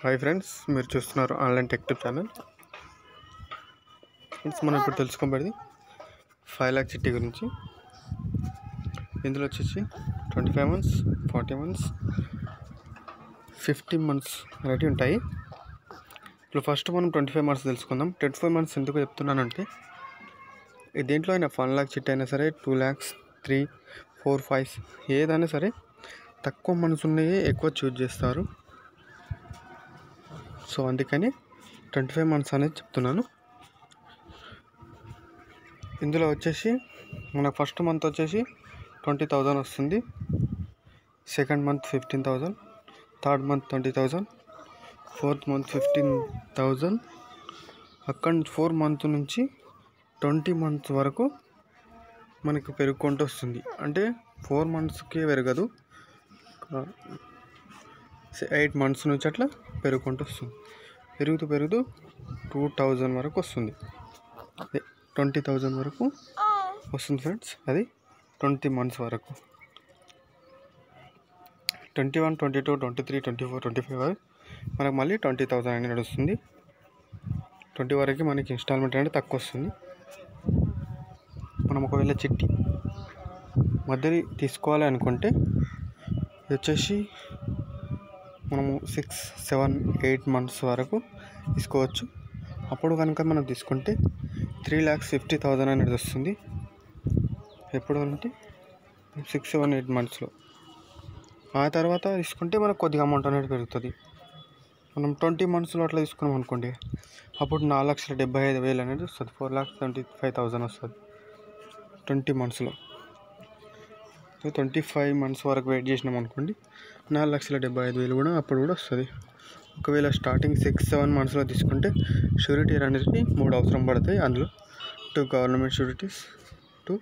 Hi friends, మీరు చూస్తున్నారు online tech tip channel. Friends, మనం ఇప్పుడు తెలుసుకోబోయేది 5 lakh చిట్టి గురించి. ఇందులో వచ్చేసి 25 months, 40 months, 50 months అనేవి ఉంటాయి. ఇప్పుడు ఫస్ట్ మనం 25 months తెలుసుకుందాం. 25 months ఎందుకు చెప్తున్నానంటే, దేంట్లో అయినా 1 lakh చిట్టి అయినా సరే, 2 lakhs, 3, 4, 5 ఏదైనా సరే తక్కువ మంత్స్ ఉన్నాయి ఎక్కువ చూజ్ చేస్తారు. సో అందుకని 25 months అనేది చెప్తున్నాను. ఇందులో వచ్చేసి మనకు ఫస్ట్ మంత్ వచ్చేసి 20,000 వస్తుంది, second month 15,000, third month 20,000, fourth month 15,000. అక్కడ 4 months నుంచి 20 months వరకు మనకు పెరుగుకుంటూ వస్తుంది. అంటే 4 monthsకే పెరగదు, 8 months నుంచి అట్లా పెరుగుకుంటూ వస్తుంది. పెరుగుతూ 2,000 వరకు వస్తుంది, 20,000 వరకు వస్తుంది ఫ్రెండ్స్. అది 20 months వరకు. 21, 22, 23, 24, 25 మనకు మళ్ళీ 20,000 అనేది నడుస్తుంది. 20 వరకు మనకి ఇన్స్టాల్మెంట్ అనేది తక్కువ వస్తుంది. మనం ఒకవేళ చిట్టి మధ్యలో తీసుకోవాలి అనుకుంటే వచ్చేసి మనము 6, 7, 8 months వరకు తీసుకోవచ్చు. అప్పుడు కనుక మనం తీసుకుంటే 3,50,000 అనేది వస్తుంది. ఎప్పుడు అంటే 6, 7, 8 monthsలో. ఆ తర్వాత తీసుకుంటే మనకు కొద్దిగా అమౌంట్ అనేది పెరుగుతుంది. మనం 20 monthsలో అట్లా తీసుకున్నాం అనుకోండి, అప్పుడు 4,75,000 అనేది వస్తుంది. 4,75,000 వస్తుంది 20 monthsలో. 25 months వరకు వెయిట్ చేసినాం అనుకోండి, 4,75,000 కూడా అప్పుడు కూడా వస్తుంది. ఒకవేళ స్టార్టింగ్ 6, 7 monthsలో తీసుకుంటే షూరిటీ అనేది 3 అవసరం పడతాయి. అందులో 2 గవర్నమెంట్ షూరిటీస్, 2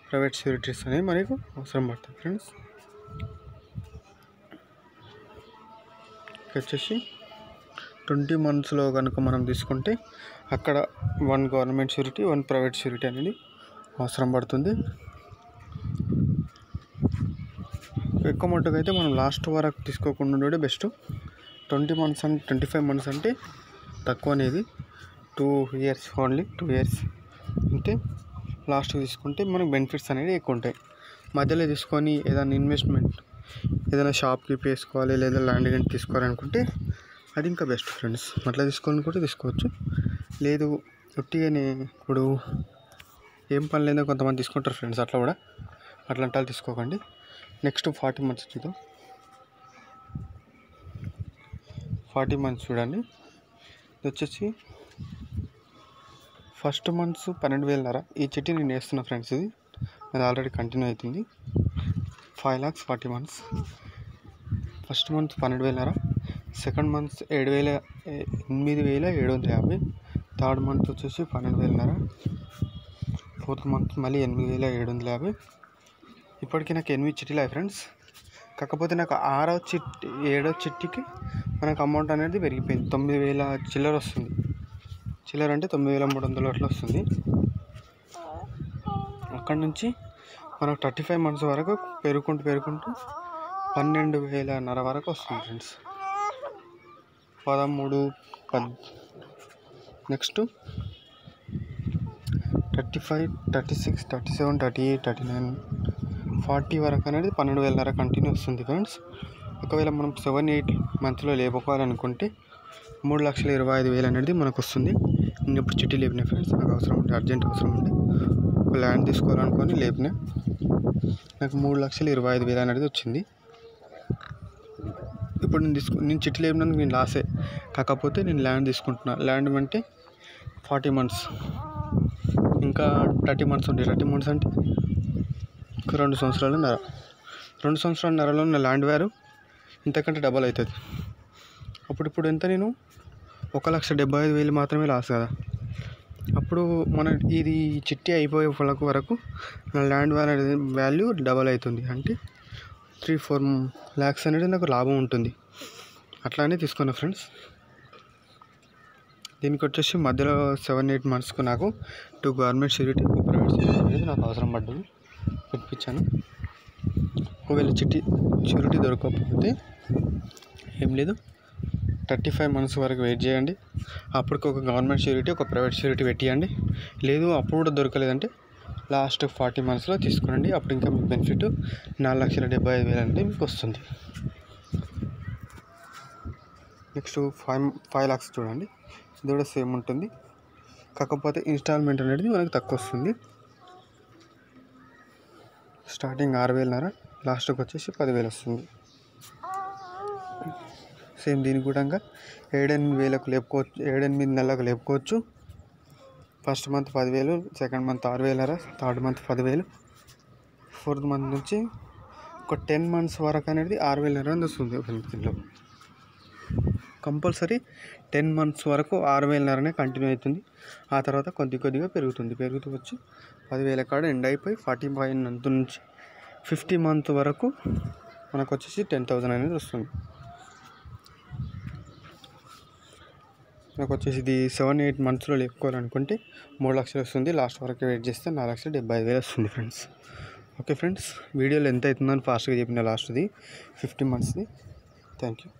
ప్రైవేట్ షూరిటీస్ అనేవి మనకు అవసరం పడతాయి ఫ్రెండ్స్. వచ్చేసి 20 monthsలో కనుక మనం తీసుకుంటే అక్కడ 1 గవర్నమెంట్ షూరిటీ, 1 ప్రైవేట్ షూరిటీ అనేది అవసరం పడుతుంది. ఎక్కువ మట్టుకు అయితే మనం లాస్ట్ వరకు తీసుకోకుండా ఉండేది బెస్ట్. 20 months అంటే 25 months అంటే తక్కువ అనేది, 2 years ఓన్లీ, 2 years అంటే లాస్ట్ తీసుకుంటే మనకు బెనిఫిట్స్ అనేవి ఎక్కువ ఉంటాయి. మధ్యలో తీసుకొని ఏదైనా ఇన్వెస్ట్మెంట్, ఏదైనా షాప్కి వేసుకోవాలి లేదా ల్యాండ్ కానీ తీసుకోవాలనుకుంటే అది ఇంకా బెస్ట్ ఫ్రెండ్స్. అట్లా తీసుకోవాలనుకుంటే తీసుకోవచ్చు. లేదు ఒట్టిగానే ఇప్పుడు ఏం పని లేదో కొంతమంది తీసుకుంటారు ఫ్రెండ్స్, అట్లా కూడా అట్లాంటి వాళ్ళు తీసుకోకండి. నెక్స్ట్ 40 months చూద్దాం. 40 months చూడండి. ఇది వచ్చేసి ఫస్ట్ మంత్స్ 12,500. ఈ చిట్టి నేను వేస్తున్నా ఫ్రెండ్స్, ఇది అది ఆల్రెడీ కంటిన్యూ అవుతుంది. 5 lakhs 40 months. First month 12,500, second month 8,750, third month వచ్చేసి 12,500, ఫోర్త్ మంత్ మళ్ళీ 8,750. ఇప్పటికీ నాకు 8 చిట్టీలు అయ్యాయి ఫ్రెండ్స్. కాకపోతే నాకు 6వ చిట్టి 7వ చిట్టికి మనకు అమౌంట్ అనేది పెరిగిపోయింది. 9,000 చిల్లర వస్తుంది. చిల్లర అంటే 9,300 అట్లా వస్తుంది. అక్కడ నుంచి మనకు 35 months వరకు పెరుగుకుంటూ 12,500 వరకు వస్తుంది ఫ్రెండ్స్. 13, నెక్స్ట్ 35, 36, 37, 38, 39, 40 వరకు అనేది 12,500 కంటిన్యూ వస్తుంది ఫ్రెండ్స్. ఒకవేళ మనం 7, 8 monthsలో లేపుకోవాలనుకుంటే 3,25,000 అనేది మనకు వస్తుంది. నేను ఇప్పుడు చిట్టి లేపినా ఫ్రెండ్స్, నాకు అవసరం ఉంటే, అర్జెంట్ అవసరం ఉంటే ఒక ల్యాండ్ తీసుకోవాలనుకొని లేపినా, నాకు 3,25,000 అనేది వచ్చింది. ఇప్పుడు నేను చిట్టి లేపినందుకు నేను లాసే. కాకపోతే నేను ల్యాండ్ తీసుకుంటున్నా. ల్యాండ్ అంటే 40 months, ఇంకా 30 months ఉంటాయి. 30 months అంటే 2 సంవత్సరాలున్నర. 2 సంవత్సరాలన్నరలో ఉన్న ల్యాండ్ వాల్యూ ఇంతకంటే డబల్ అవుతుంది. ఇప్పుడు ఎంత, నేను 1,75,000 మాత్రమే లాస్ కదా. అప్పుడు మన ఇది చిట్టి అయిపోయే వరకు నా ల్యాండ్ వాల్యూ డబల్ అవుతుంది. అంటే 3-4 lakhs అనేది నాకు లాభం ఉంటుంది. అట్లానే తీసుకున్నా ఫ్రెండ్స్. దీనికి వచ్చేసి మధ్యలో 7-8 monthsకు నాకు 2 గవర్నమెంట్ షూరిటీ, 2 ప్రైవేట్ షూరిటీ అనేది నాకు అవసరం పడ్డది, పెట్టించాను. ఒకవేళ షూరిటీ దొరకకపోతే ఏం లేదు, 35 months వరకు వెయిట్ చేయండి. అప్పటికి ఒక గవర్నమెంట్ షూరిటీ, ఒక ప్రైవేట్ షూరిటీ పెట్టియండి. లేదు అప్పుడు కూడా దొరకలేదంటే లాస్ట్ 40 monthsలో తీసుకోండి. అప్పుడు ఇంకా మీకు బెనిఫిట్ 4,75,000 అనేది మీకు వస్తుంది. నెక్స్ట్ 5 lakhs చూడండి. ఇది కూడా సేమ్ ఉంటుంది, కాకపోతే ఇన్స్టాల్మెంట్ అనేది మనకు తక్కువ వస్తుంది. స్టార్టింగ్ 6,500, లాస్ట్కి వచ్చేసి 10,000 వస్తుంది. సేమ్ దీనికి కూడా 7-8 లేపుకోవచ్చు, 7-8 నెలలకు లేపుకోవచ్చు. First month 10,000, second month 6,500, third month 10,000, fourth month నుంచి ఒక 10 months వరకు అనేది 6,500 వస్తుంది. దీంట్లో కంపల్సరీ 10 months వరకు 6,500 కంటిన్యూ అవుతుంది. ఆ తర్వాత కొద్దిగా పెరుగుతూ వచ్చి 10,000 కాడ ఎండ్ అయిపోయి 45 month నుంచి 50 month వరకు మనకు వచ్చేసి 10,000 అనేది వస్తుంది. నాకు వచ్చేసి ఇది 7-8 monthsలో లేపుకోవాలనుకుంటే 3 లక్షలు వస్తుంది. లాస్ట్ వరకు వెయిట్ చేస్తే 4,75,000 వస్తుంది ఫ్రెండ్స్. ఓకే ఫ్రెండ్స్, వీడియోలో ఎంత అవుతుందని ఫాస్ట్గా చెప్పిన లాస్ట్ది 50 monthsది. Thank you.